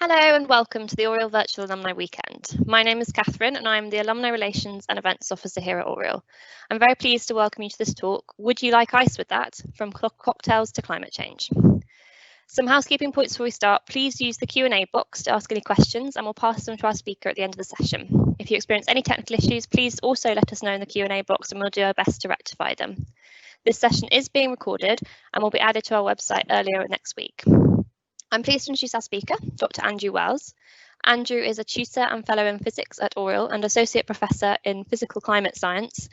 Hello and welcome to the Oriel Virtual Alumni Weekend. My name is Catherine and I'm the Alumni Relations and Events Officer here at Oriel. I'm very pleased to welcome you to this talk, Would You Like Ice With That? From Cocktails to Climate Change. Some housekeeping points before we start. Please use the Q&A box to ask any questions and we'll pass them to our speaker at the end of the session. If you experience any technical issues, please also let us know in the Q&A box and we'll do our best to rectify them. This session is being recorded and will be added to our website earlier next week. I'm pleased to introduce our speaker, Dr. Andrew Wells. Andrew is a tutor and fellow in physics at Oriel and associate professor in physical climate science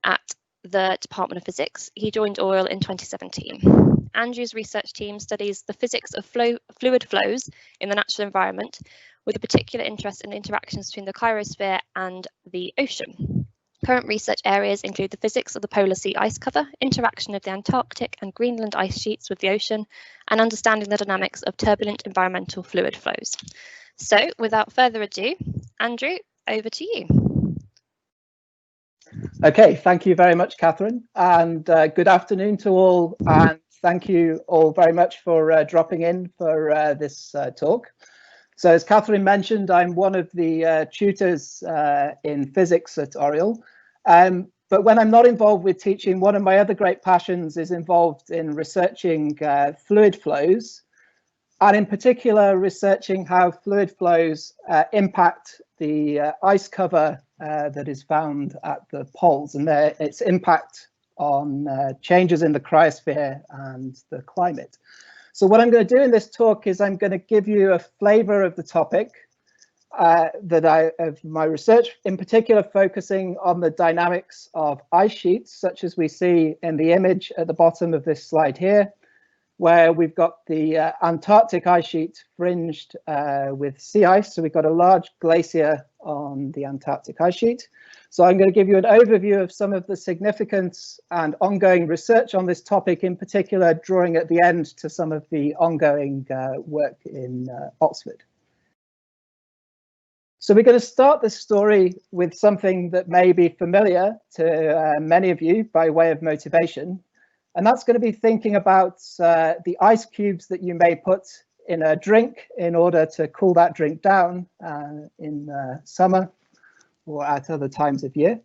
at the Department of Physics. He joined Oriel in 2017. Andrew's research team studies the physics of fluid flows in the natural environment, with a particular interest in the interactions between the cryosphere and the ocean. Current research areas include the physics of the polar sea ice cover, interaction of the Antarctic and Greenland ice sheets with the ocean, and understanding the dynamics of turbulent environmental fluid flows. So, without further ado, Andrew, over to you. Okay, thank you very much, Catherine, and good afternoon to all, and thank you all very much for dropping in for this talk. So, as Catherine mentioned, I'm one of the tutors in physics at Oriel. But when I'm not involved with teaching, one of my other great passions is involved in researching fluid flows, and in particular researching how fluid flows impact the ice cover that is found at the poles and its impact on changes in the cryosphere and the climate. So what I'm going to do in this talk is I'm going to give you a flavor of the topic of my research, in particular focusing on the dynamics of ice sheets, such as we see in the image at the bottom of this slide here, where we've got the Antarctic ice sheet fringed with sea ice. So we've got a large glacier on the Antarctic ice sheet. So I'm going to give you an overview of some of the significance and ongoing research on this topic, in particular drawing at the end to some of the ongoing work in Oxford. So we're going to start this story with something that may be familiar to many of you by way of motivation, and that's going to be thinking about the ice cubes that you may put in a drink in order to cool that drink down in summer or at other times of year.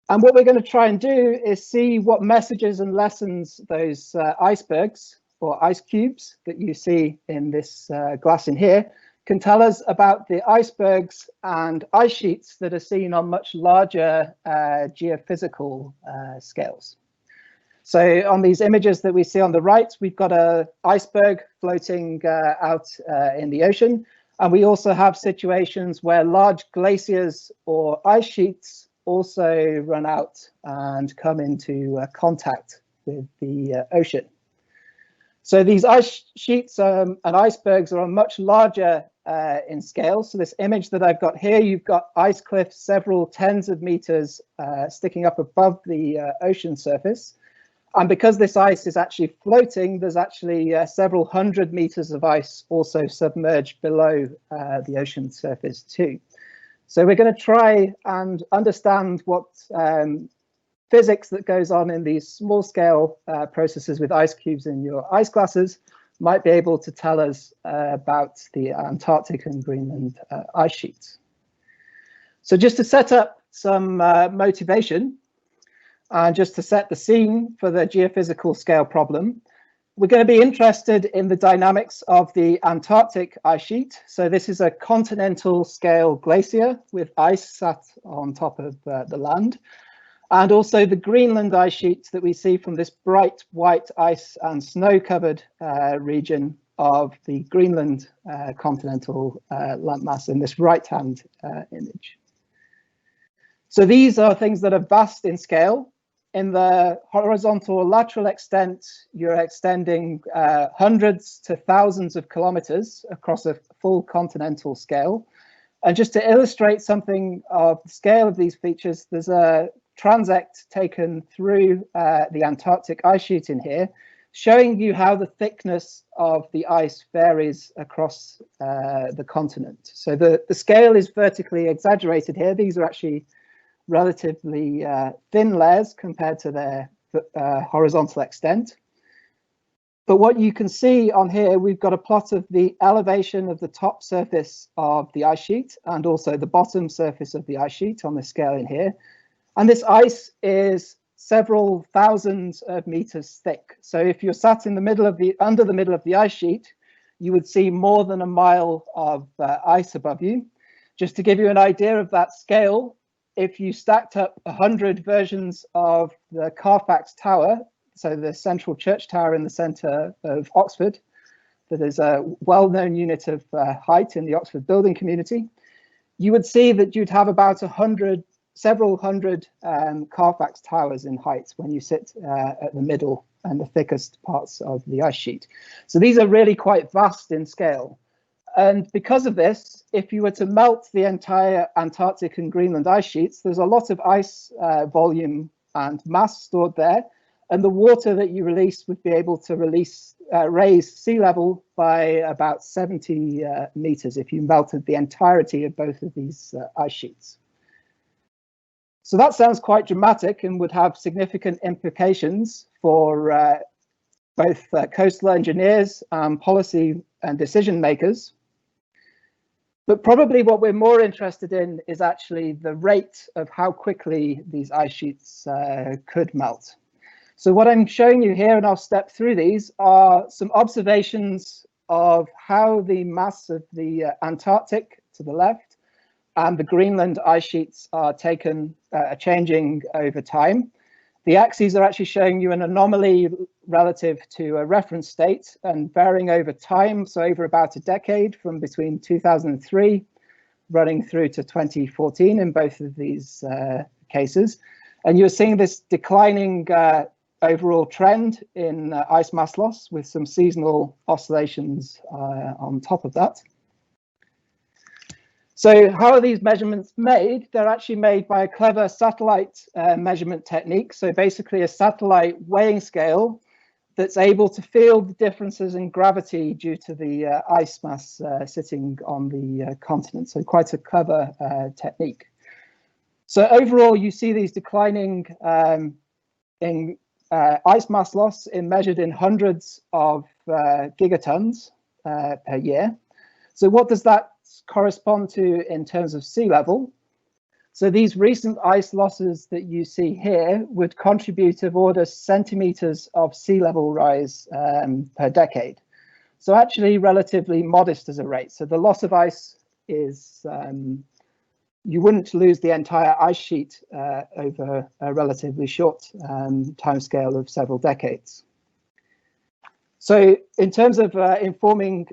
And what we're going to try and do is see what messages and lessons those icebergs or ice cubes that you see in this glass in here can tell us about the icebergs and ice sheets that are seen on much larger geophysical scales. So on these images that we see on the right, we've got an iceberg floating out in the ocean. And we also have situations where large glaciers or ice sheets also run out and come into contact with the ocean. So these ice sheets and icebergs are much larger in scale. So this image that I've got here, you've got ice cliffs several tens of meters sticking up above the ocean surface. And because this ice is actually floating, there's actually several hundred meters of ice also submerged below the ocean surface too. So we're going to try and understand what physics that goes on in these small scale processes with ice cubes in your ice glasses might be able to tell us about the Antarctic and Greenland ice sheets. So just to set up some motivation, and just to set the scene for the geophysical scale problem, we're going to be interested in the dynamics of the Antarctic ice sheet. So this is a continental scale glacier with ice sat on top of the land. And also the Greenland ice sheets that we see from this bright white ice and snow covered region of the Greenland continental landmass in this right hand image. So these are things that are vast in scale. In the horizontal or lateral extent, you're extending hundreds to thousands of kilometers across a full continental scale. And just to illustrate something of the scale of these features, there's a transect taken through the Antarctic ice sheet in here, showing you how the thickness of the ice varies across the continent. So the scale is vertically exaggerated here. These are actually relatively thin layers compared to their horizontal extent. But what you can see on here, we've got a plot of the elevation of the top surface of the ice sheet and also the bottom surface of the ice sheet on the scale in here. And this ice is several thousands of meters thick. So if you're sat in the middle of under the middle of the ice sheet, you would see more than a mile of ice above you. Just to give you an idea of that scale, if you stacked up 100 versions of the Carfax Tower, so the central church tower in the centre of Oxford, that is a well-known unit of height in the Oxford building community, you would see that you'd have about several hundred Carfax towers in height when you sit at the middle and the thickest parts of the ice sheet. So these are really quite vast in scale. And because of this, if you were to melt the entire Antarctic and Greenland ice sheets, there's a lot of ice volume and mass stored there. And the water that you release would be able to raise sea level by about 70 meters if you melted the entirety of both of these ice sheets. So that sounds quite dramatic and would have significant implications for both coastal engineers and policy and decision makers. But probably what we're more interested in is actually the rate of how quickly these ice sheets could melt. So what I'm showing you here, and I'll step through these, are some observations of how the mass of the Antarctic to the left and the Greenland ice sheets are changing over time. The axes are actually showing you an anomaly relative to a reference state and varying over time, so over about a decade from between 2003 running through to 2014 in both of these cases. And you're seeing this declining overall trend in ice mass loss with some seasonal oscillations on top of that. So how are these measurements made? They're actually made by a clever satellite measurement technique. So basically a satellite weighing scale that's able to feel the differences in gravity due to the ice mass sitting on the continent. So quite a clever technique. So overall, you see these declining in ice mass loss measured in hundreds of gigatons per year. So what does that correspond to in terms of sea level? So these recent ice losses that you see here would contribute of order centimeters of sea level rise per decade. So actually relatively modest as a rate. So the loss of ice is, you wouldn't lose the entire ice sheet over a relatively short timescale of several decades. So in terms of informing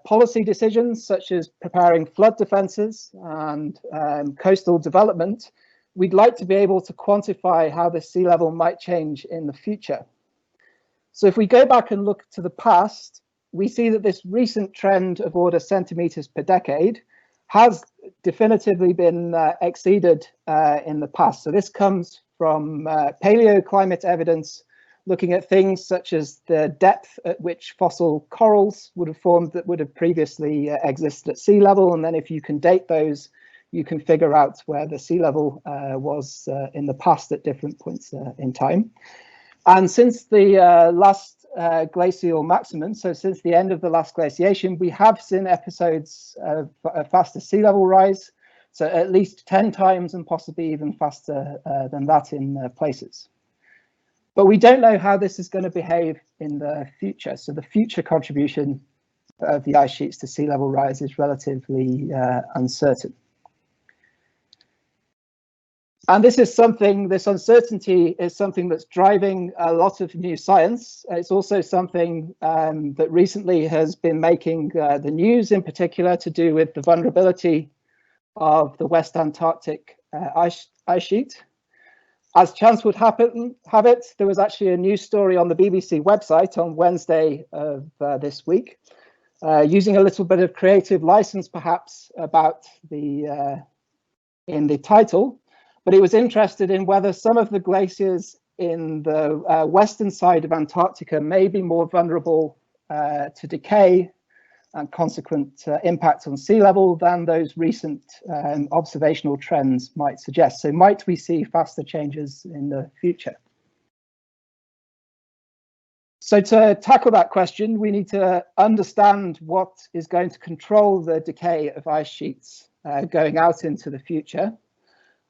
policy decisions such as preparing flood defences and coastal development, we'd like to be able to quantify how the sea level might change in the future. So if we go back and look to the past, we see that this recent trend of order centimetres per decade has definitively been exceeded in the past. So this comes from paleoclimate evidence looking at things such as the depth at which fossil corals would have formed that would have previously existed at sea level. And then if you can date those, you can figure out where the sea level was in the past at different points in time. And since the last glacial maximum, so since the end of the last glaciation, we have seen episodes of a faster sea level rise. So at least 10 times and possibly even faster than that in places. But we don't know how this is going to behave in the future. So the future contribution of the ice sheets to sea level rise is relatively uncertain. And this uncertainty is something that's driving a lot of new science. It's also something that recently has been making the news, in particular to do with the vulnerability of the West Antarctic ice sheet. As chance would have it, there was actually a news story on the BBC website on Wednesday of this week, using a little bit of creative license perhaps about in the title, but it was interested in whether some of the glaciers in the western side of Antarctica may be more vulnerable to decay and consequent impact on sea level than those recent observational trends might suggest. So might we see faster changes in the future? So to tackle that question, we need to understand what is going to control the decay of ice sheets going out into the future.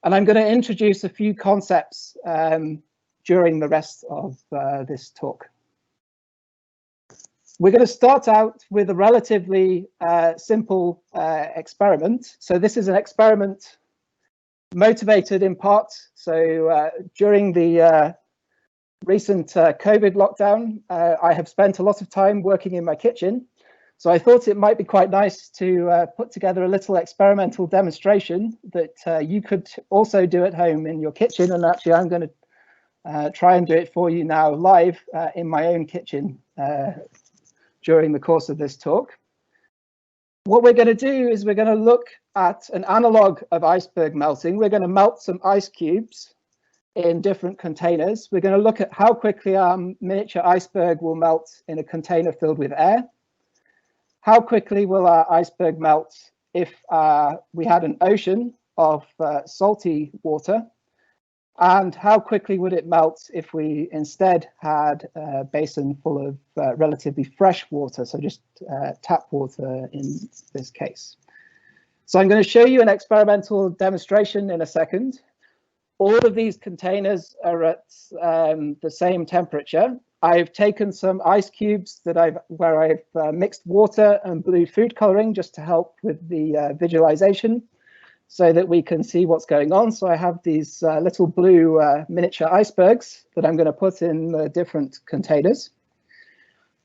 And I'm going to introduce a few concepts during the rest of this talk. We're going to start out with a relatively simple experiment. So this is an experiment motivated in part. So during the recent COVID lockdown, I have spent a lot of time working in my kitchen. So I thought it might be quite nice to put together a little experimental demonstration that you could also do at home in your kitchen. And actually, I'm going to try and do it for you now live in my own kitchen during the course of this talk. What we're going to do is we're going to look at an analog of iceberg melting. We're going to melt some ice cubes in different containers. We're going to look at how quickly our miniature iceberg will melt in a container filled with air. How quickly will our iceberg melt if we had an ocean of salty water? And how quickly would it melt if we instead had a basin full of relatively fresh water, so just tap water in this case? So I'm going to show you an experimental demonstration in a second. All of these containers are at the same temperature. I've taken some ice cubes where I've mixed water and blue food coloring just to help with the visualization so that we can see what's going on. So I have these little blue miniature icebergs that I'm going to put in the different containers.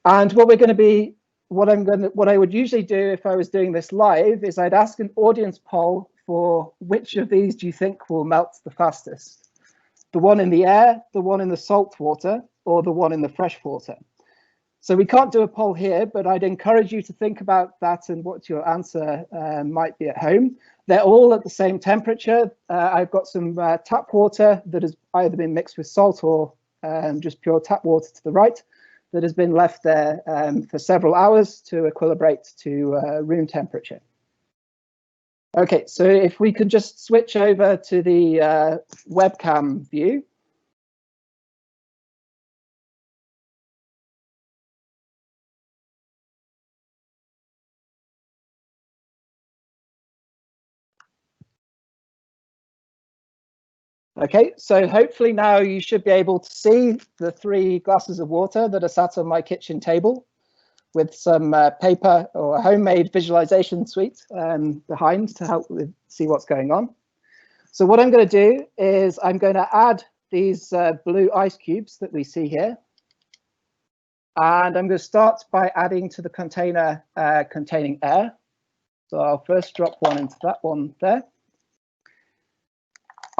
And what I would usually do if I was doing this live is I'd ask an audience poll for which of these do you think will melt the fastest? The one in the air, the one in the salt water, or the one in the fresh water? So we can't do a poll here, but I'd encourage you to think about that and what your answer might be at home. They're all at the same temperature. I've got some tap water that has either been mixed with salt or just pure tap water to the right that has been left there for several hours to equilibrate to room temperature. Okay, so if we could just switch over to the webcam view. Okay, so hopefully now you should be able to see the 3 glasses of water that are sat on my kitchen table with some paper or a homemade visualization suite behind to help with see what's going on. So what I'm going to do is I'm going to add these blue ice cubes that we see here. And I'm going to start by adding to the container containing air. So I'll first drop one into that one there.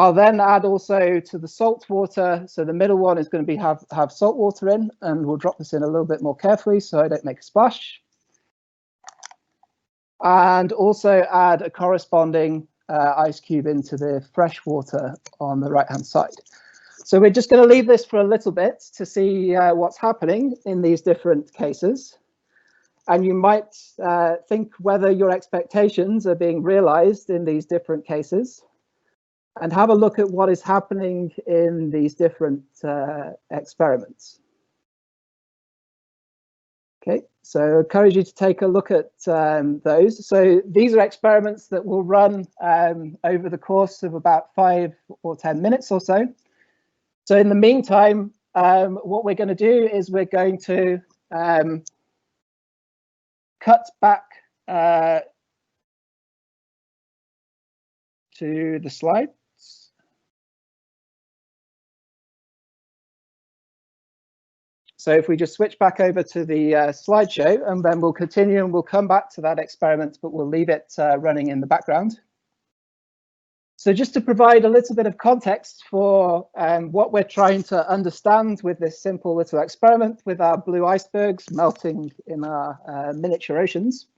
I'll then add also to the salt water. So the middle one is going to have salt water in, and we'll drop this in a little bit more carefully so I don't make a splash. And also add a corresponding ice cube into the fresh water on the right-hand side. So we're just going to leave this for a little bit to see what's happening in these different cases. And you might think whether your expectations are being realized in these different cases, and have a look at what is happening in these different experiments. Okay, so I encourage you to take a look at those. So these are experiments that will run over the course of about 5 or 10 minutes or so. So in the meantime, what we're going to do is we're going to cut back to the slide. So if we just switch back over to the slideshow, and then we'll continue and we'll come back to that experiment, but we'll leave it running in the background. So just to provide a little bit of context for what we're trying to understand with this simple little experiment with our blue icebergs melting in our miniature oceans.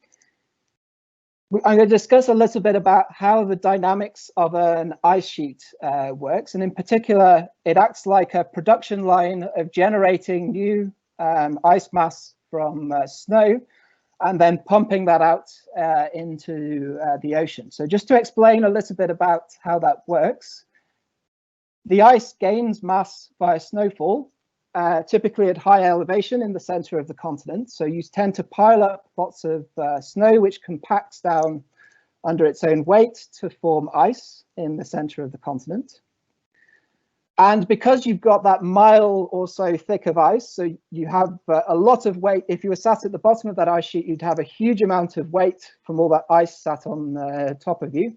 I'm going to discuss a little bit about how the dynamics of an ice sheet works. And in particular, it acts like a production line of generating new ice mass from snow and then pumping that out into the ocean. So just to explain a little bit about how that works, the ice gains mass via snowfall. typically at high elevation in the center of the continent. So you tend to pile up lots of snow, which compacts down under its own weight to form ice in the center of the continent. And because you've got that mile or so thick of ice, so you have a lot of weight. If you were sat at the bottom of that ice sheet, you'd have a huge amount of weight from all that ice sat on top of you.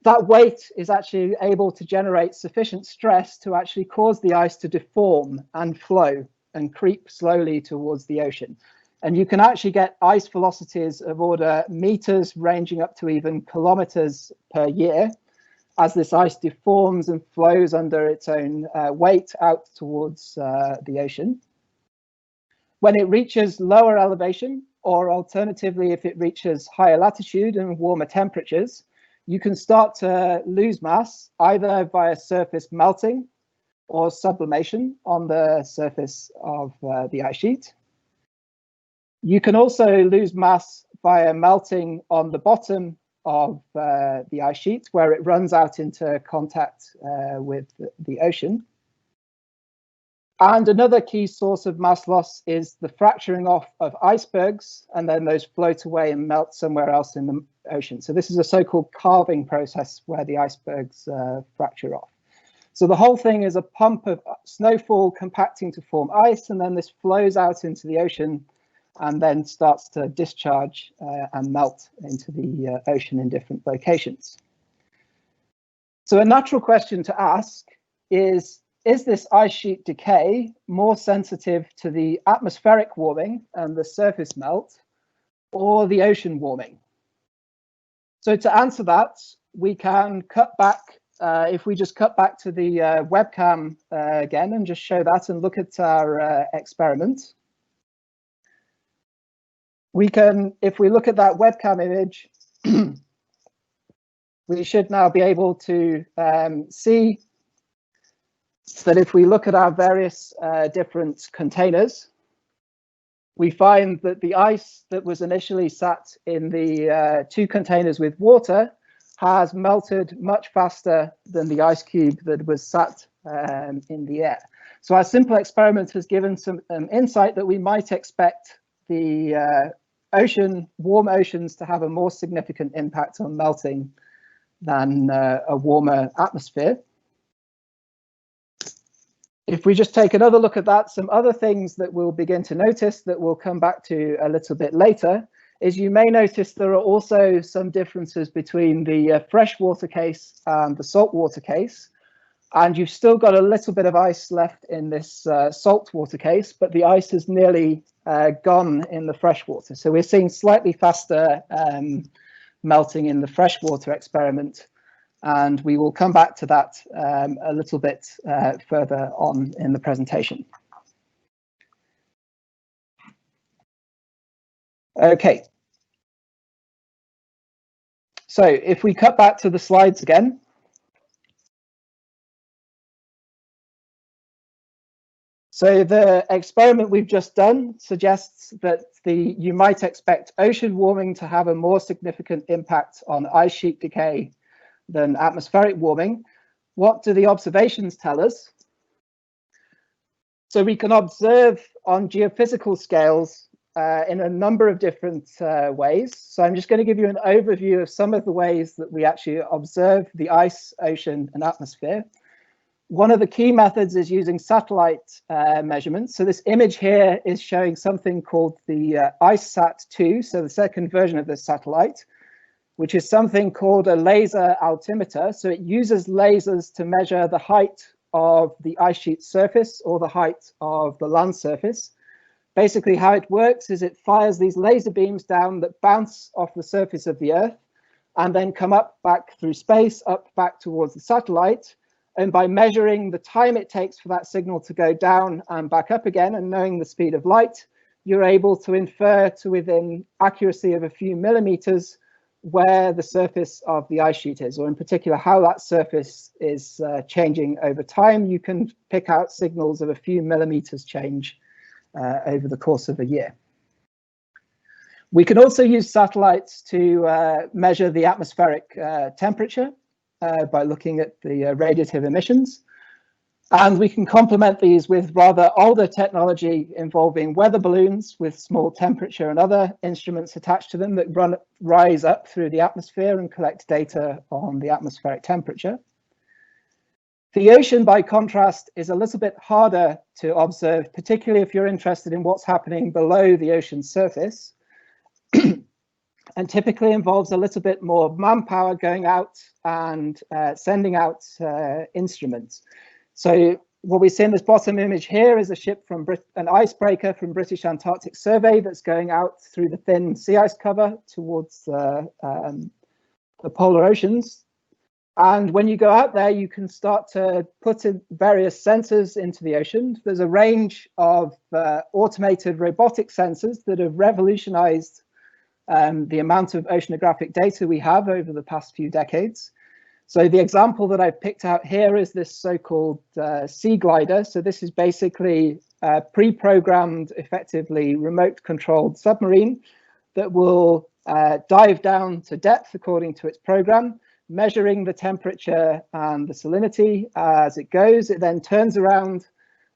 That weight is actually able to generate sufficient stress to actually cause the ice to deform and flow and creep slowly towards the ocean. And you can actually get ice velocities of order meters ranging up to even kilometers per year as this ice deforms and flows under its own weight out towards the ocean. When it reaches lower elevation, or alternatively, if it reaches higher latitude and warmer temperatures, you can start to lose mass either via surface melting or sublimation on the surface of the ice sheet. You can also lose mass via melting on the bottom of the ice sheet, where it runs out into contact with the ocean. And another key source of mass loss is the fracturing off of icebergs, and then those float away and melt somewhere else in the ocean. So this is a so-called calving process where the icebergs fracture off. So the whole thing is a pump of snowfall compacting to form ice, and then this flows out into the ocean and then starts to discharge and melt into the ocean in different locations. So a natural question to ask is this ice sheet decay more sensitive to the atmospheric warming and the surface melt, or the ocean warming? So to answer that, we can cut back, if we just cut back to the webcam again and just show that and look at our experiment. We can, if we look at that webcam image, we should now be able to see that if we look at our various different containers, we find that the ice that was initially sat in the two containers with water has melted much faster than the ice cube that was sat in the air. So our simple experiment has given some insight that we might expect the warm oceans to have a more significant impact on melting than a warmer atmosphere. If we just take another look at that, some other things that we'll begin to notice that we'll come back to a little bit later is you may notice there are also some differences between the freshwater case and the saltwater case. And you've still got a little bit of ice left in this saltwater case, but the ice is nearly gone in the freshwater. So we're seeing slightly faster melting in the freshwater experiment. And we will come back to that a little bit further on in the presentation. Okay. So if we cut back to the slides again. So the experiment we've just done suggests that you might expect ocean warming to have a more significant impact on ice sheet decay than atmospheric warming. What do the observations tell us? So we can observe on geophysical scales in a number of different ways. So I'm just going to give you an overview of some of the ways that we actually observe the ice, ocean, and atmosphere. One of the key methods is using satellite measurements. So this image here is showing something called the IceSat-2, so the second version of this satellite, which is something called a laser altimeter. So it uses lasers to measure the height of the ice sheet surface or the height of the land surface. Basically, how it works is it fires these laser beams down that bounce off the surface of the Earth and then come up back through space, up back towards the satellite. And by measuring the time it takes for that signal to go down and back up again and knowing the speed of light, you're able to infer to within accuracy of a few millimeters where the surface of the ice sheet is, or in particular, how that surface is changing over time. You can pick out signals of a few millimeters change over the course of a year. We can also use satellites to measure the atmospheric temperature by looking at the radiative emissions. And we can complement these with rather older technology involving weather balloons with small temperature and other instruments attached to them that rise up through the atmosphere and collect data on the atmospheric temperature. The ocean, by contrast, is a little bit harder to observe, particularly if you're interested in what's happening below the ocean surface, and typically involves a little bit more manpower going out and sending out instruments. So what we see in this bottom image here is a ship from an icebreaker from British Antarctic Survey that's going out through the thin sea ice cover towards the polar oceans. And when you go out there, you can start to put in various sensors into the ocean. There's a range of automated robotic sensors that have revolutionized the amount of oceanographic data we have over the past few decades. So the example that I've picked out here is this so-called sea glider. So this is basically a pre-programmed, effectively remote-controlled submarine that will dive down to depth according to its program, measuring the temperature and the salinity as it goes. It then turns around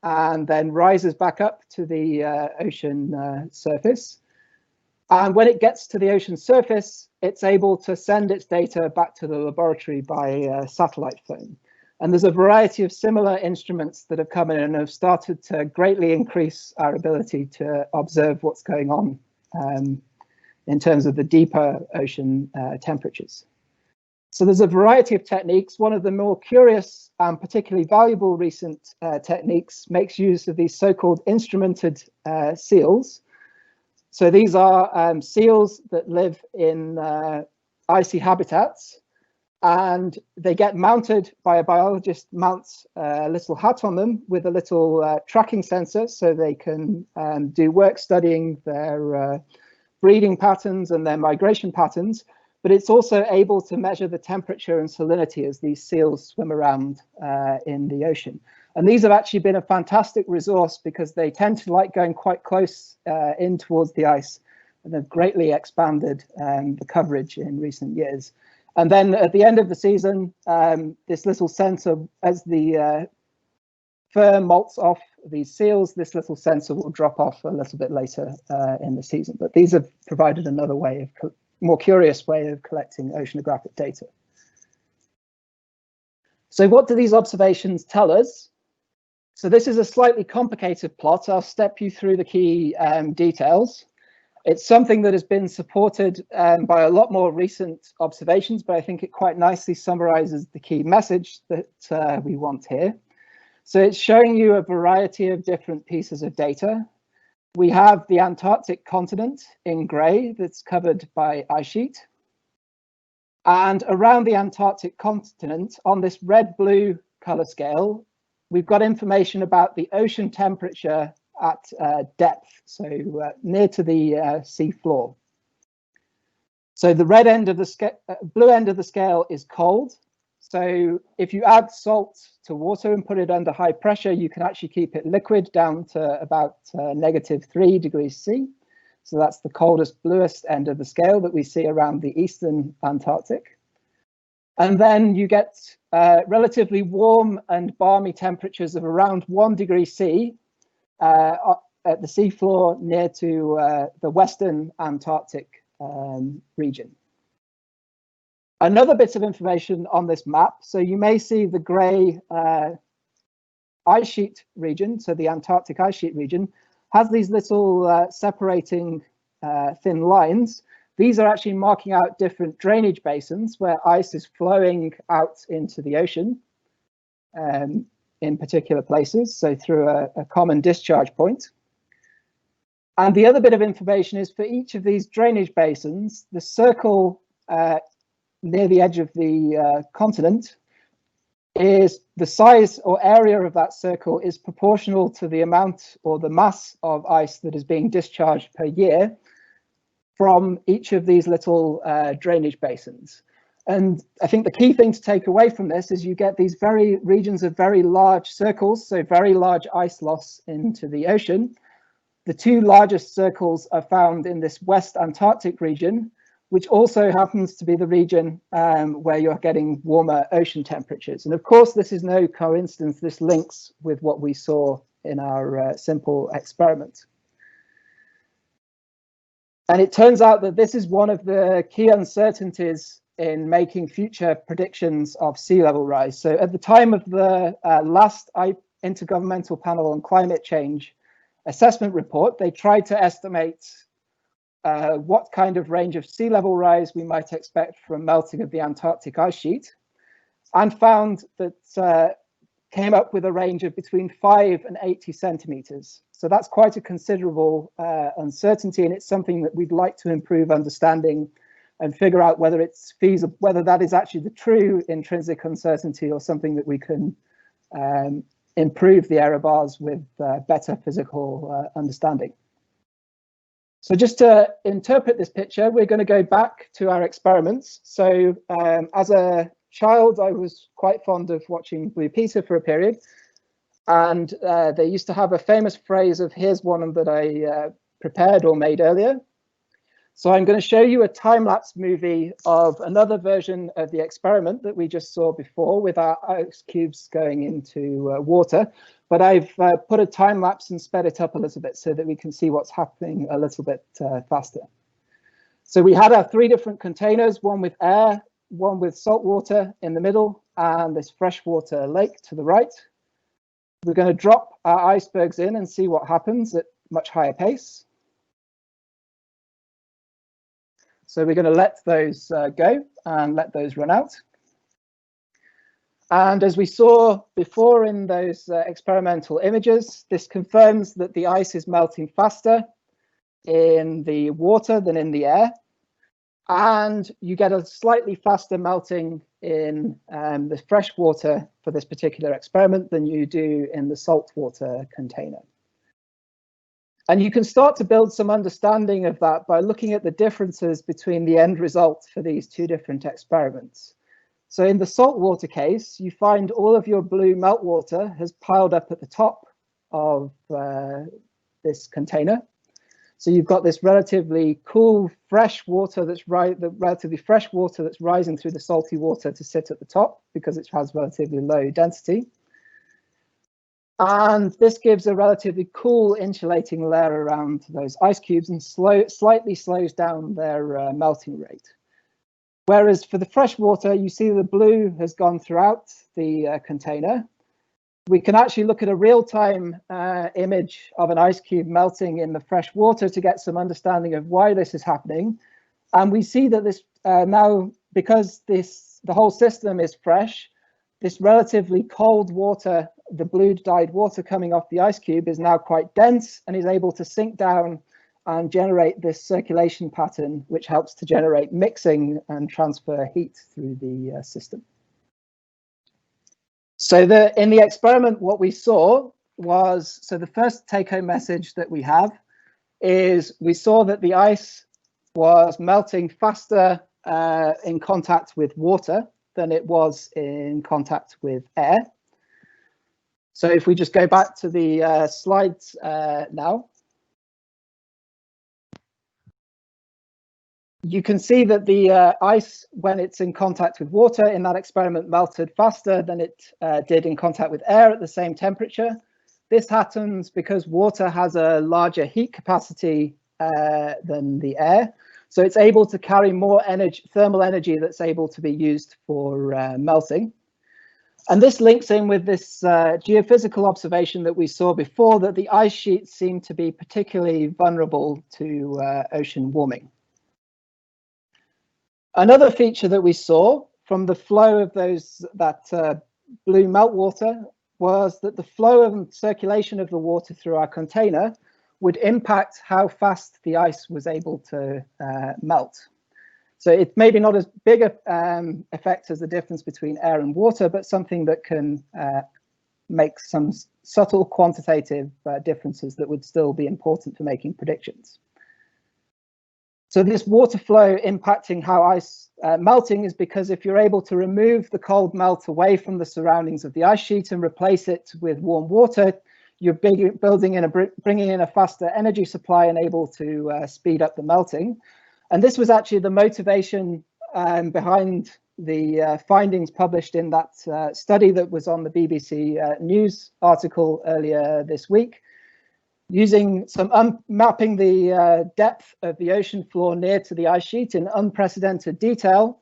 and then rises back up to the ocean surface. And when it gets to the ocean surface, it's able to send its data back to the laboratory by satellite phone. And there's a variety of similar instruments that have come in and have started to greatly increase our ability to observe what's going on in terms of the deeper ocean temperatures. So there's a variety of techniques. One of the more curious and particularly valuable recent techniques makes use of these so-called instrumented seals. So these are seals that live in icy habitats, and they get mounted by a biologist mounts a little hat on them with a little tracking sensor, so they can do work studying their breeding patterns and their migration patterns. But it's also able to measure the temperature and salinity as these seals swim around in the ocean. And these have actually been a fantastic resource because they tend to like going quite close in towards the ice, and they've greatly expanded the coverage in recent years. And then at the end of the season, this little sensor, as the fur molts off these seals, this little sensor will drop off a little bit later in the season. But these have provided another way of, more curious way of collecting oceanographic data. So what do these observations tell us? So this is a slightly complicated plot. I'll step you through the key details. It's something that has been supported by a lot more recent observations, but I think it quite nicely summarizes the key message that we want here. So it's showing you a variety of different pieces of data. We have the Antarctic continent in gray that's covered by ice sheet. And around the Antarctic continent on this red-blue color scale, we've got information about the ocean temperature at depth, so near to the sea floor. So the red end of the blue end of the scale is cold. So if you add salt to water and put it under high pressure, you can actually keep it liquid down to about -3 degrees C. So that's the coldest, bluest end of the scale that we see around the eastern Antarctic. And then you get relatively warm and balmy temperatures of around 1 degree C at the seafloor near to the western Antarctic region. Another bit of information on this map. So you may see the gray ice sheet region, so the Antarctic ice sheet region, has these little separating thin lines. These are actually marking out different drainage basins where ice is flowing out into the ocean in particular places, so through a common discharge point. And the other bit of information is for each of these drainage basins, the circle near the edge of the continent is the size or area of that circle is proportional to the amount or the mass of ice that is being discharged per year from each of these little drainage basins. And I think the key thing to take away from this is you get these regions of very large circles, so very large ice loss into the ocean. The two largest circles are found in this West Antarctic region, which also happens to be the region where you're getting warmer ocean temperatures. And of course, this is no coincidence. This links with what we saw in our simple experiment. And it turns out that this is one of the key uncertainties in making future predictions of sea level rise. So at the time of the last Intergovernmental Panel on Climate Change assessment report, they tried to estimate what kind of range of sea level rise we might expect from melting of the Antarctic ice sheet, and found that came up with a range of between 5 and 80 centimeters. So that's quite a considerable uncertainty, and it's something that we'd like to improve understanding and figure out whether it's feasible, whether that is actually the true intrinsic uncertainty or something that we can improve the error bars with better physical understanding. So just to interpret this picture, we're going to go back to our experiments. So as a child, I was quite fond of watching Blue Peter for a period. And they used to have a famous phrase of, here's one that I prepared or made earlier. So I'm going to show you a time-lapse movie of another version of the experiment that we just saw before with our ice cubes going into water. But I've put a time lapse and sped it up a little bit so that we can see what's happening a little bit faster. So we had our 3 different containers, one with air, one with salt water in the middle, and this freshwater lake to the right. We're going to drop our icebergs in and see what happens at much higher pace. So we're going to let those go and let those run out. And as we saw before in those experimental images, this confirms that the ice is melting faster in the water than in the air. And you get a slightly faster melting in the fresh water for this particular experiment than you do in the saltwater container. And you can start to build some understanding of that by looking at the differences between the end results for these 2 different experiments. So in the saltwater case, you find all of your blue meltwater has piled up at the top of this container. So you've got this relatively cool, fresh water the relatively fresh water that's rising through the salty water to sit at the top because it has relatively low density. And this gives a relatively cool insulating layer around those ice cubes and slightly slows down their melting rate. Whereas for the fresh water, you see the blue has gone throughout the container. We can actually look at a real-time image of an ice cube melting in the fresh water to get some understanding of why this is happening. And we see that this now, because the whole system is fresh, this relatively cold water, the blue dyed water coming off the ice cube, is now quite dense and is able to sink down and generate this circulation pattern, which helps to generate mixing and transfer heat through the system. So in the experiment, what we saw was, so the first take-home message that we have is we saw that the ice was melting faster in contact with water than it was in contact with air. So if we just go back to the slides now, you can see that the ice, when it's in contact with water in that experiment, melted faster than it did in contact with air at the same temperature. This happens because water has a larger heat capacity than the air. So it's able to carry more energy, thermal energy that's able to be used for melting. And this links in with this geophysical observation that we saw before, that the ice sheets seem to be particularly vulnerable to ocean warming. Another feature that we saw from the flow of that blue meltwater was that the flow and circulation of the water through our container would impact how fast the ice was able to melt. So it's maybe not as big a effect as the difference between air and water, but something that can make some subtle quantitative differences that would still be important for making predictions. So this water flow impacting how ice melting is because if you're able to remove the cold melt away from the surroundings of the ice sheet and replace it with warm water, you're bringing in a faster energy supply and able to speed up the melting. And this was actually the motivation behind the findings published in that study that was on the BBC News article earlier this week. Using some mapping the depth of the ocean floor near to the ice sheet in unprecedented detail,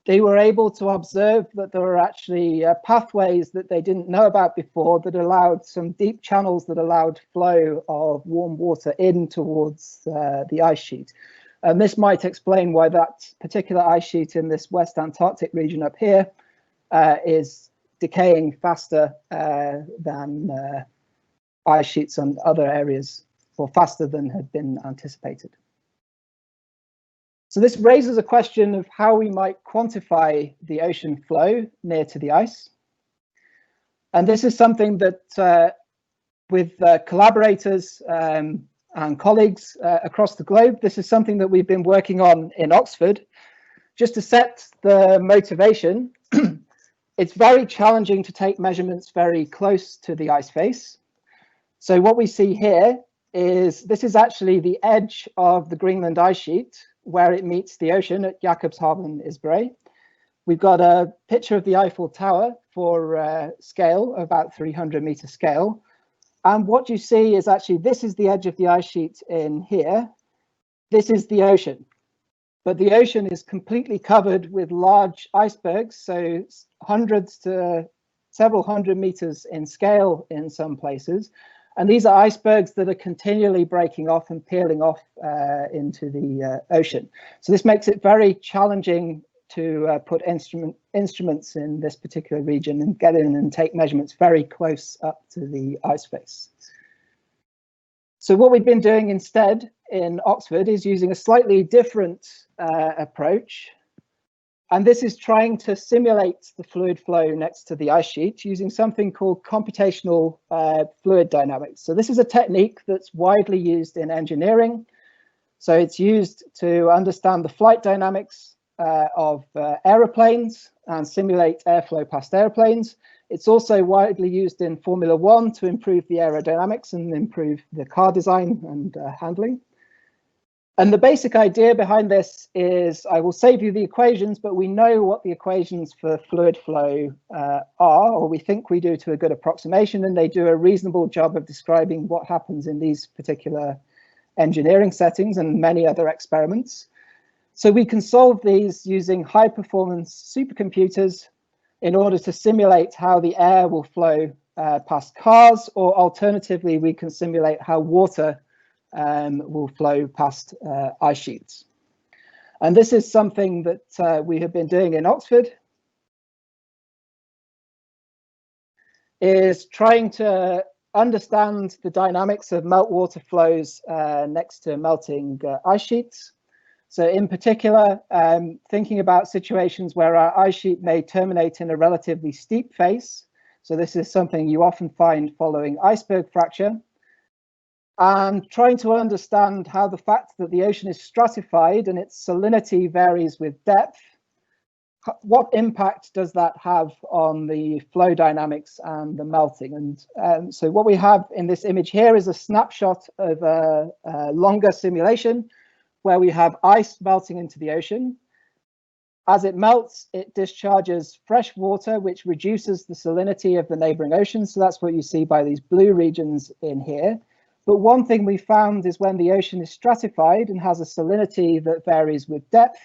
they were able to observe that there were actually pathways that they didn't know about before that allowed some deep channels that allowed flow of warm water in towards the ice sheet. And this might explain why that particular ice sheet in this West Antarctic region up here is decaying faster than ice sheets on other areas, or faster than had been anticipated. So this raises a question of how we might quantify the ocean flow near to the ice. And this is something that with collaborators and colleagues across the globe, this is something that we've been working on in Oxford. Just to set the motivation, it's very challenging to take measurements very close to the ice face. So what we see here is this is actually the edge of the Greenland ice sheet where it meets the ocean at Jakobshavn Isbrae. We've got a picture of the Eiffel Tower for scale, about 300-meter scale. And what you see is actually this is the edge of the ice sheet in here. This is the ocean. But the ocean is completely covered with large icebergs, so hundreds to several hundred meters in scale in some places. And these are icebergs that are continually breaking off and peeling off into the ocean. So this makes it very challenging to put instruments in this particular region and get in and take measurements very close up to the ice face. So what we've been doing instead in Oxford is using a slightly different approach. And this is trying to simulate the fluid flow next to the ice sheet using something called computational fluid dynamics. So this is a technique that's widely used in engineering. So it's used to understand the flight dynamics of aeroplanes and simulate airflow past airplanes. It's also widely used in Formula One to improve the aerodynamics and improve the car design and handling. And the basic idea behind this is, I will save you the equations, but we know what the equations for fluid flow are, or we think we do to a good approximation, and they do a reasonable job of describing what happens in these particular engineering settings and many other experiments. So we can solve these using high performance supercomputers in order to simulate how the air will flow past cars, or alternatively, we can simulate how water will flow past ice sheets. And this is something that we have been doing in Oxford, is trying to understand the dynamics of meltwater flows next to melting ice sheets. So in particular, thinking about situations where our ice sheet may terminate in a relatively steep face. So this is something you often find following iceberg fracture. And trying to understand how the fact that the ocean is stratified and its salinity varies with depth, what impact does that have on the flow dynamics and the melting? And so what we have in this image here is a snapshot of a longer simulation where we have ice melting into the ocean. As it melts, it discharges fresh water, which reduces the salinity of the neighboring ocean. So that's what you see by these blue regions in here. But one thing we found is when the ocean is stratified and has a salinity that varies with depth,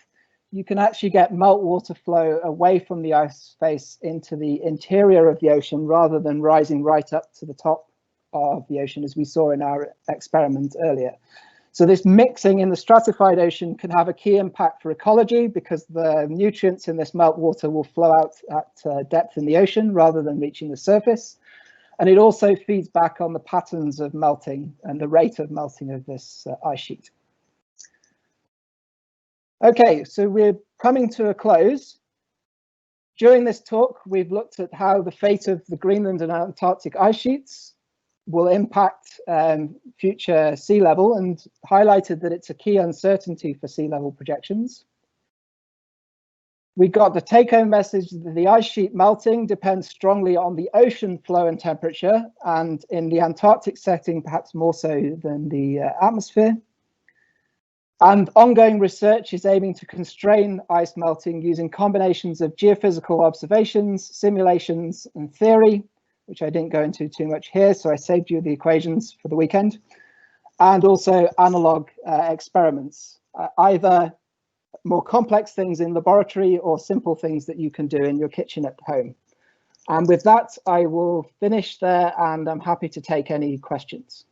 you can actually get meltwater flow away from the ice face into the interior of the ocean rather than rising right up to the top of the ocean, as we saw in our experiment earlier. So this mixing in the stratified ocean can have a key impact for ecology because the nutrients in this meltwater will flow out at depth in the ocean rather than reaching the surface. And it also feeds back on the patterns of melting and the rate of melting of this ice sheet. Okay, so we're coming to a close. During this talk, we've looked at how the fate of the Greenland and Antarctic ice sheets will impact future sea level and highlighted that it's a key uncertainty for sea level projections. We got the take-home message that the ice sheet melting depends strongly on the ocean flow and temperature, and in the Antarctic setting, perhaps more so than the atmosphere. And ongoing research is aiming to constrain ice melting using combinations of geophysical observations, simulations, and theory, which I didn't go into too much here, so I saved you the equations for the weekend, and also analog experiments, either more complex things in laboratory or simple things that you can do in your kitchen at home. And with that, I will finish there, and I'm happy to take any questions.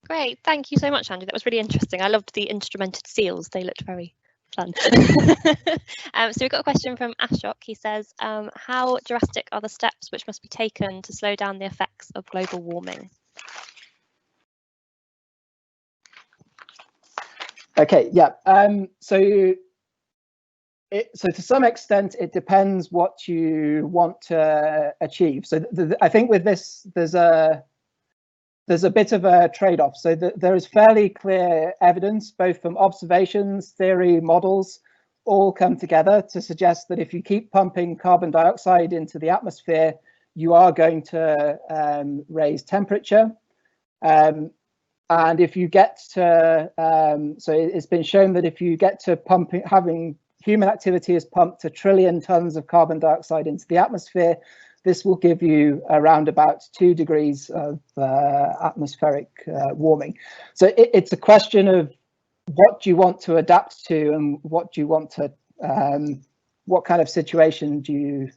Great, thank you so much, Andrew. That was really interesting. I loved the instrumented seals. They looked very fun. So we've got a question from Ashok. He says, how drastic are the steps which must be taken to slow down the effects of global warming? Okay, yeah. So to some extent, it depends what you want to achieve. So I think with this, there's a bit of a trade-off. So there is fairly clear evidence, both from observations, theory, models, all come together to suggest that if you keep pumping carbon dioxide into the atmosphere, you are going to raise temperature. And if you get to, so it's been shown that if you get to having human activity has pumped 1 trillion tons of carbon dioxide into the atmosphere, this will give you around about 2 degrees of atmospheric warming. So it's a question of what do you want to adapt to, and what do you want to, what kind of situation do you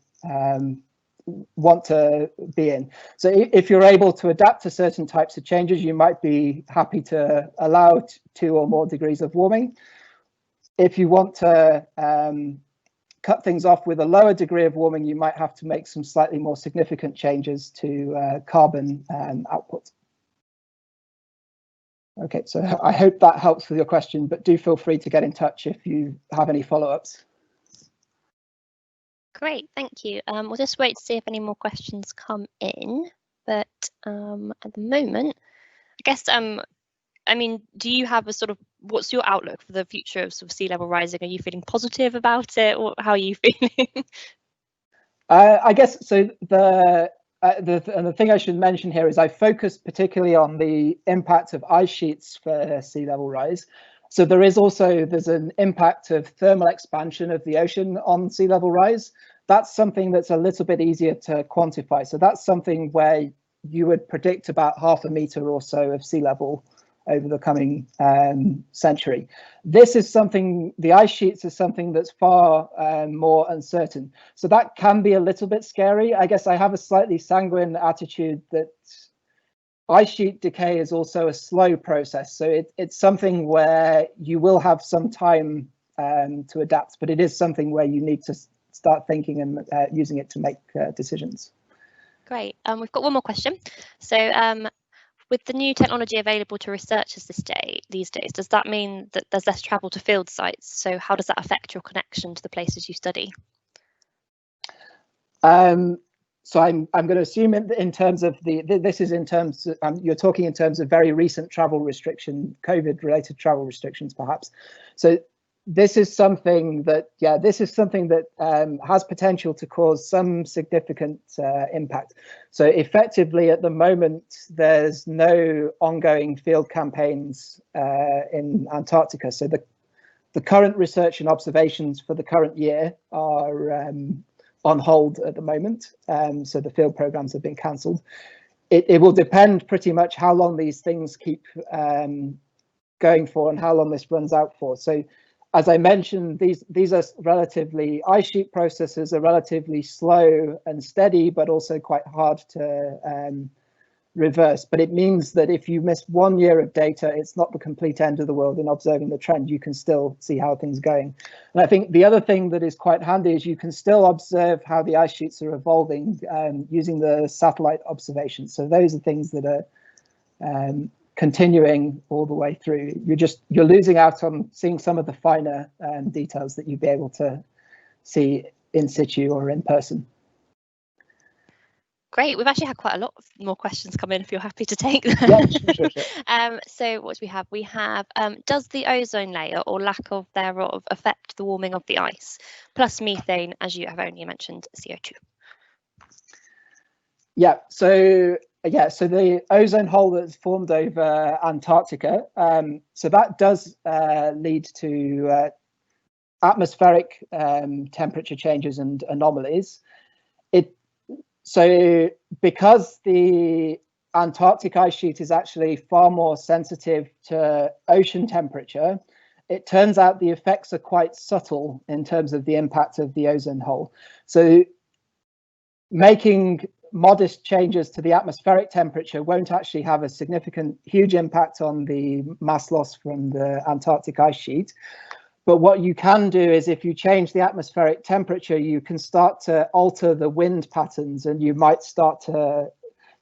want to be in. So if you're able to adapt to certain types of changes, you might be happy to allow 2 or more degrees of warming. If you want to cut things off with a lower degree of warming, you might have to make some slightly more significant changes to carbon output. Okay, so I hope that helps with your question, but do feel free to get in touch if you have any follow-ups. Great, thank you. We'll just wait to see if any more questions come in, but at the moment, I guess, I mean, do you have a sort of, what's your outlook for the future of sort of sea level rising? Are you feeling positive about it, or how are you feeling? I guess so. The thing I should mention here is I focused particularly on the impact of ice sheets for sea level rise. So there's an impact of thermal expansion of the ocean on sea level rise. That's something that's a little bit easier to quantify. So that's something where you would predict about 0.5 meter or so of sea level over the coming century. This is something, the ice sheets is something that's far more uncertain. So that can be a little bit scary. I guess I have a slightly sanguine attitude that ice sheet decay is also a slow process. So it's something where you will have some time to adapt, but it is something where you need to start thinking and using it to make decisions. Great. We've got one more question. So with the new technology available to researchers these days, does that mean that there's less travel to field sites? So how does that affect your connection to the places you study? So I'm going to assume in terms of this is in terms of, you're talking in terms of very recent travel restriction, COVID-related travel restrictions, perhaps. So this is something that, has potential to cause some significant impact. So effectively, at the moment, there's no ongoing field campaigns in Antarctica. So the current research and observations for the current year are on hold at the moment. So the field programs have been cancelled. It will depend pretty much how long these things keep going for and how long this runs out for. So as I mentioned, these are relatively, ice sheet processes are relatively slow and steady, but also quite hard to reverse. But it means that if you miss 1 year of data, it's not the complete end of the world in observing the trend. You can still see how things are going. And I think the other thing that is quite handy is you can still observe how the ice sheets are evolving using the satellite observations. So those are things that are continuing all the way through. You're losing out on seeing some of the finer details that you'd be able to see in situ or in person. Great, we've actually had quite a lot more questions come in if you're happy to take them. Yeah, sure. So what do we have? We have, does the ozone layer or lack of thereof affect the warming of the ice, plus methane, as you have only mentioned CO2? Yeah, so Yeah, so the ozone hole that's formed over Antarctica, so that does lead to atmospheric temperature changes and anomalies. So because the Antarctic ice sheet is actually far more sensitive to ocean temperature, it turns out the effects are quite subtle in terms of the impact of the ozone hole. So making modest changes to the atmospheric temperature won't actually have a significant, huge impact on the mass loss from the Antarctic ice sheet. But what you can do is if you change the atmospheric temperature, you can start to alter the wind patterns, and you might start to,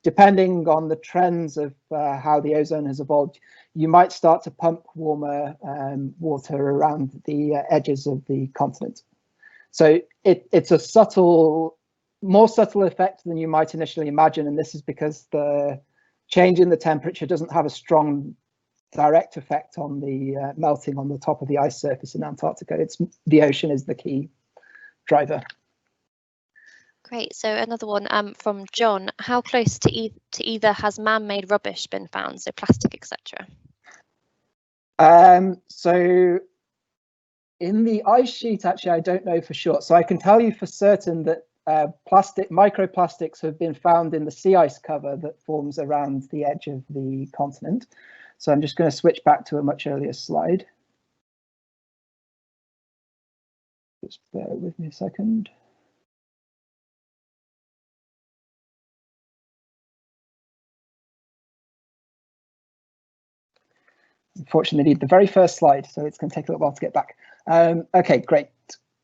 depending on the trends of how the ozone has evolved, you might start to pump warmer water around the edges of the continent. So it's a subtle, more subtle effect than you might initially imagine. And this is because the change in the temperature doesn't have a strong direct effect on the melting on the top of the ice surface in Antarctica. It's the ocean is the key driver. Great. So another one from John. How close to either has man-made rubbish been found, so plastic, etc.? So in the ice sheet, actually, I don't know for sure. So I can tell you for certain that microplastics have been found in the sea ice cover that forms around the edge of the continent. So I'm just going to switch back to a much earlier slide. Just bear with me a second. Unfortunately, the very first slide, so it's going to take a little while to get back. Okay, great.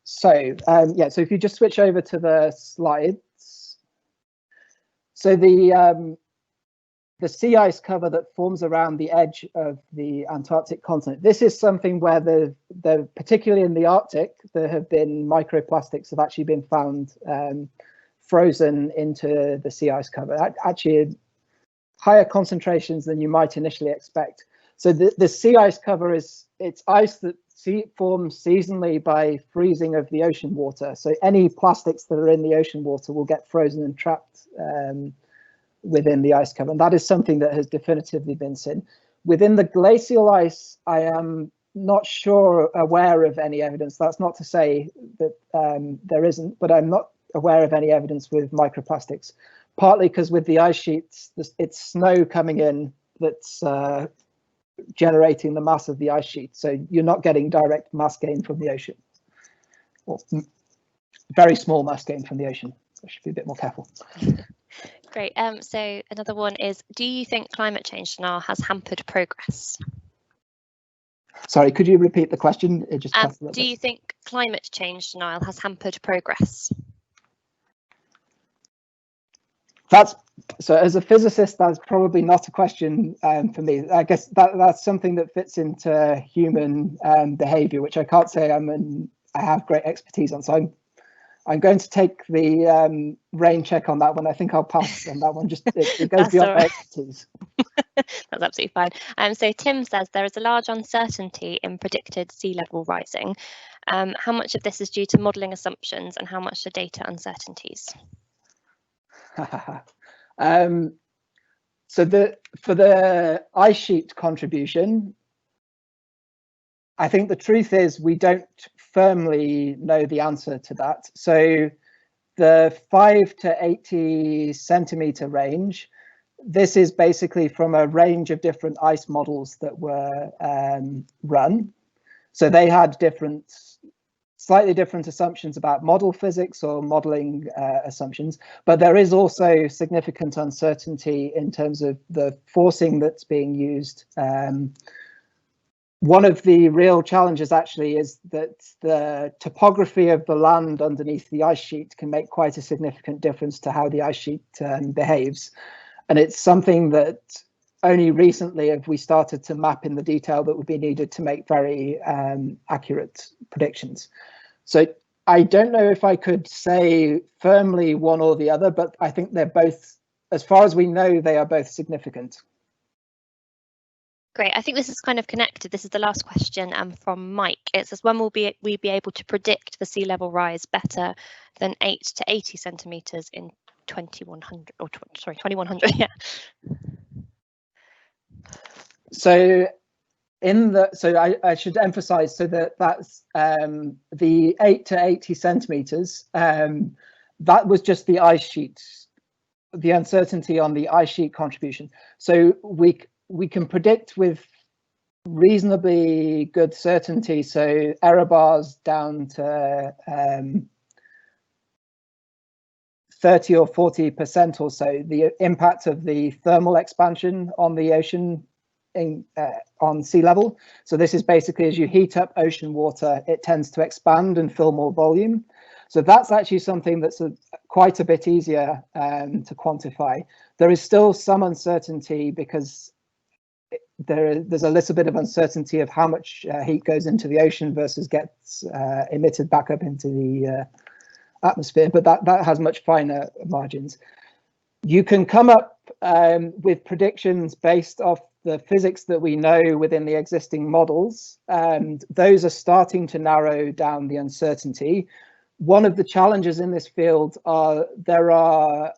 So yeah, so if you just switch over to the slides. So the sea ice cover that forms around the edge of the Antarctic continent. This is something where particularly in the Arctic, there have been microplastics have actually been found frozen into the sea ice cover, actually higher concentrations than you might initially expect. So the sea ice cover it's ice that forms seasonally by freezing of the ocean water. So any plastics that are in the ocean water will get frozen and trapped within the ice cover, and that is something that has definitively been seen. Within the glacial ice, I am not aware of any evidence. That's not to say that there isn't, but I'm not aware of any evidence with microplastics, partly because with the ice sheets, it's snow coming in that's generating the mass of the ice sheet. So you're not getting direct mass gain from the ocean, or very small mass gain from the ocean. I should be a bit more careful. Great. So another one is, do you think climate change denial has hampered progress? Sorry, could you repeat the question? It just do you think climate change denial has hampered progress? So as a physicist, that's probably not a question for me. I guess that's something that fits into human behavior, which I can't say I have great expertise on. So I'm going to take the rain check on that one. I think I'll pass on that one. Just it goes beyond my expertise. That's absolutely fine. So Tim says there is a large uncertainty in predicted sea level rising. How much of this is due to modelling assumptions, and how much are data uncertainties? So for the ice sheet contribution, I think the truth is we don't firmly know the answer to that. So the 5 to 80 centimeter range, this is basically from a range of different ice models that were run. So they had slightly different assumptions about model physics or modeling assumptions, but there is also significant uncertainty in terms of the forcing that's being used. One of the real challenges actually is that the topography of the land underneath the ice sheet can make quite a significant difference to how the ice sheet behaves. And it's something that only recently have we started to map in the detail that would be needed to make very accurate predictions. So I don't know if I could say firmly one or the other, but I think they're both, as far as we know, they are both significant. Great. I think this is kind of connected. This is the last question from Mike. It says, when will we be able to predict the sea level rise better than 8 to 80 centimetres in 2100 or sorry 2100. Yeah. So I should emphasize, so that's the 8 to 80 centimeters. That was just the ice sheet, the uncertainty on the ice sheet contribution. So we can predict with reasonably good certainty, so error bars down to 30 or 40% or so, the impact of the thermal expansion on the ocean on sea level. So this is basically, as you heat up ocean water, it tends to expand and fill more volume. So that's actually something that's quite a bit easier to quantify. There is still some uncertainty because there's a little bit of uncertainty of how much heat goes into the ocean versus gets emitted back up into the atmosphere, but that has much finer margins. You can come up with predictions based off the physics that we know within the existing models, and those are starting to narrow down the uncertainty. One of the challenges in this field are there are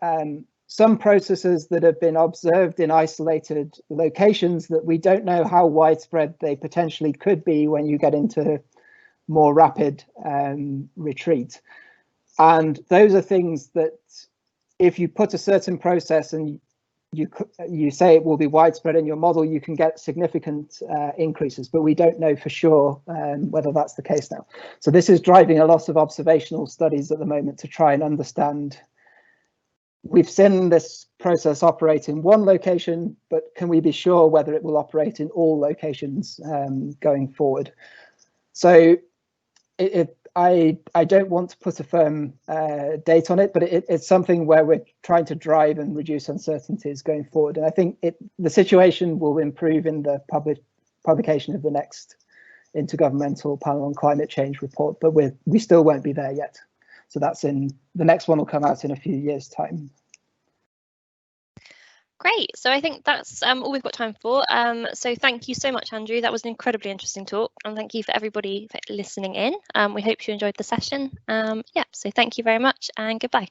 some processes that have been observed in isolated locations that we don't know how widespread they potentially could be when you get into more rapid retreat. And those are things that if you put a certain process and you say it will be widespread in your model, you can get significant increases, but we don't know for sure whether that's the case now. So this is driving a lot of observational studies at the moment to try and understand. We've seen this process operate in one location, but can we be sure whether it will operate in all locations going forward? So I don't want to put a firm date on it, but it's something where we're trying to drive and reduce uncertainties going forward. And I think the situation will improve in the publication of the next Intergovernmental Panel on Climate Change report, but we still won't be there yet. So that's the next one will come out in a few years' time. Great. So I think that's all we've got time for. So thank you so much, Andrew. That was an incredibly interesting talk. And thank you for everybody for listening in. We hope you enjoyed the session. Yeah, so thank you very much and goodbye.